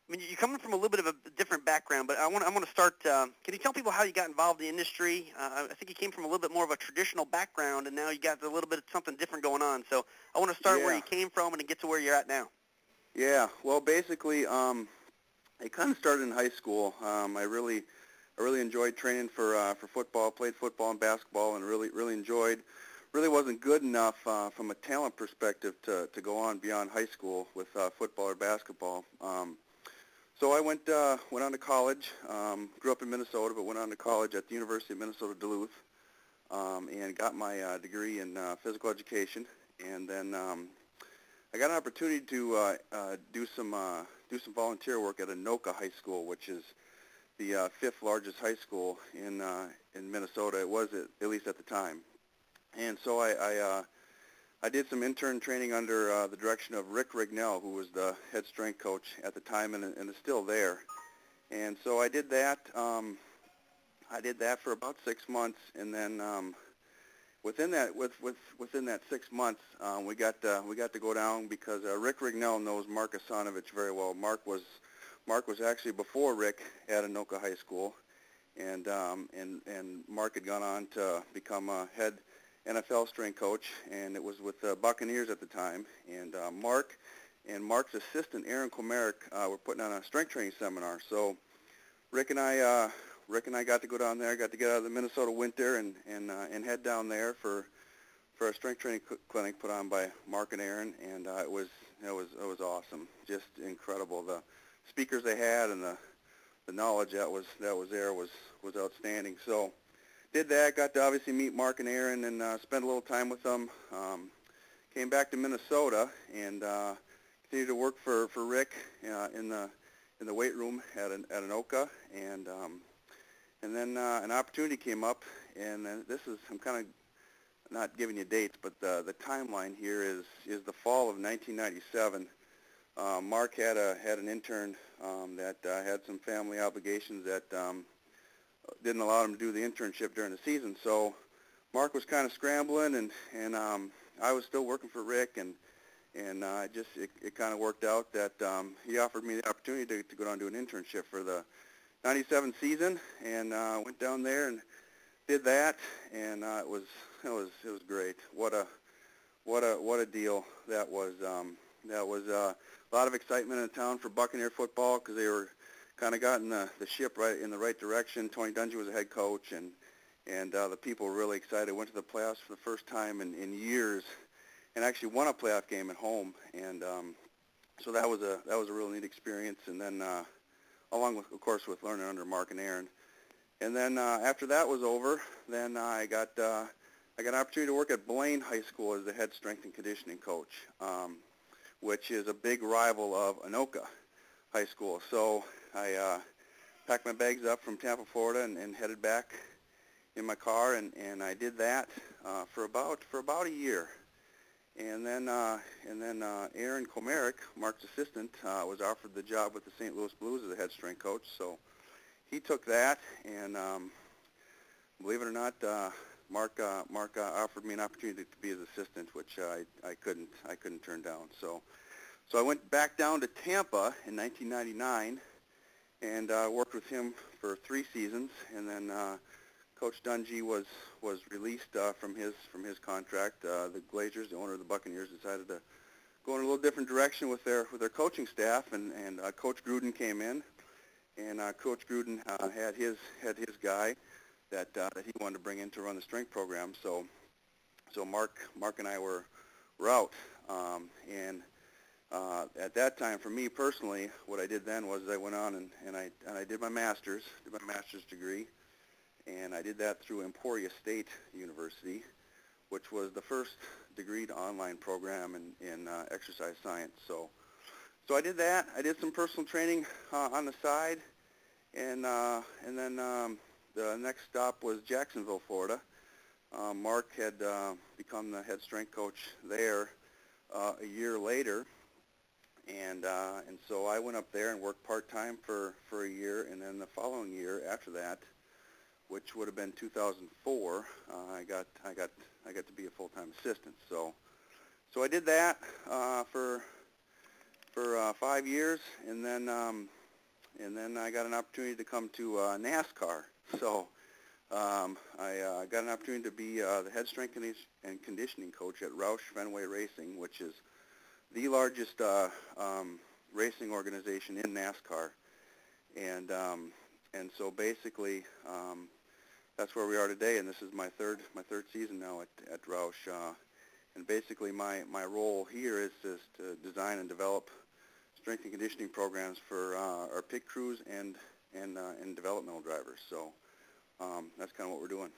I mean, you're coming from a little bit of a different background, but I want to start. Can you tell people how you got involved in the industry? I think you came from a little bit more of a traditional background, and now you got a little bit of something different going on. So I want to start where you came from and get to where you're at now. Yeah. Well, basically, it kind of started in high school. I really enjoyed training for football. Played football and basketball, and really enjoyed. Really wasn't good enough from a talent perspective to go on beyond high school with football or basketball. So I went on to college. Grew up in Minnesota, but went on to college at the University of Minnesota Duluth, and got my degree in physical education. And then I got an opportunity to do some volunteer work at Anoka High School, which is the fifth largest high school in Minnesota. It was at least at the time. And so I did some intern training under the direction of Rick Rignell, who was the head strength coach at the time and is still there. And so I did that. I did that for about 6 months, and then within that 6 months, we got to go down because Rick Rignell knows Mark Asanovich very well. Mark was actually before Rick at Anoka High School, and Mark had gone on to become a head NFL strength coach, and it was with the Buccaneers at the time. And Mark and Mark's assistant, Aaron Komerick, were putting on a strength training seminar. So Rick and I got to go down there, got to get out of the Minnesota winter and head down there for a strength training clinic put on by Mark and Aaron, and it was awesome, just incredible. The speakers they had and the knowledge that was there was outstanding. So did that, got to obviously meet Mark and Aaron and spend a little time with them. Came back to Minnesota and continued to work for Rick in the weight room at Anoka, and then an opportunity came up, and I'm kind of not giving you dates, but the timeline here is the fall of 1997. Mark had an intern that had some family obligations that didn't allow him to do the internship during the season. So Mark was kind of scrambling, and I was still working for Rick, and it kind of worked out that he offered me the opportunity to go down and do an internship for the 97 season, and went down there and did that, and it was great. What a deal that was. That was a lot of excitement in town for Buccaneer football because they were kind of gotten the ship right in the right direction. Tony Dungy was the head coach, and the people were really excited. Went to the playoffs for the first time in years, and actually won a playoff game at home. And so that was a real neat experience. And then along with, of course, with learning under Mark and Aaron. And then after that was over, then I got an opportunity to work at Blaine High School as the head strength and conditioning coach, which is a big rival of Anoka High School. So I packed my bags up from Tampa, Florida, and headed back in my car, and I did that for about a year. And then Aaron Komerick, Mark's assistant, was offered the job with the St. Louis Blues as the head strength coach. So he took that, and believe it or not, Mark offered me an opportunity to be his assistant, which I couldn't turn down. So I went back down to Tampa in 1999 and worked with him for 3 seasons, and then Coach Dungy was released from his contract. The Glazers, the owner of the Buccaneers, decided to go in a little different direction with their coaching staff, and Coach Gruden came in, and Coach Gruden had his guy that he wanted to bring in to run the strength program. So Mark and I were out, and at that time, for me personally, what I did then was I went on and I did my master's degree, and I did that through Emporia State University, which was the first degree online program in exercise science. So I did that. I did some personal training on the side, and then the next stop was Jacksonville, Florida. Mark had become the head strength coach there a year later, and so I went up there and worked part-time for a year, and then the following year after that, which would have been 2004, I got to be a full-time assistant. So I did that for for 5 years, and then I got an opportunity to come to NASCAR. So I got an opportunity to be the head strength and conditioning coach at Roush Fenway Racing, which is the largest racing organization in NASCAR, and so basically that's where we are today, and this is my third season now at Roush, and basically my role here is to design and develop strength and conditioning programs for our pit crews and developmental drivers. So that's kind of what we're doing.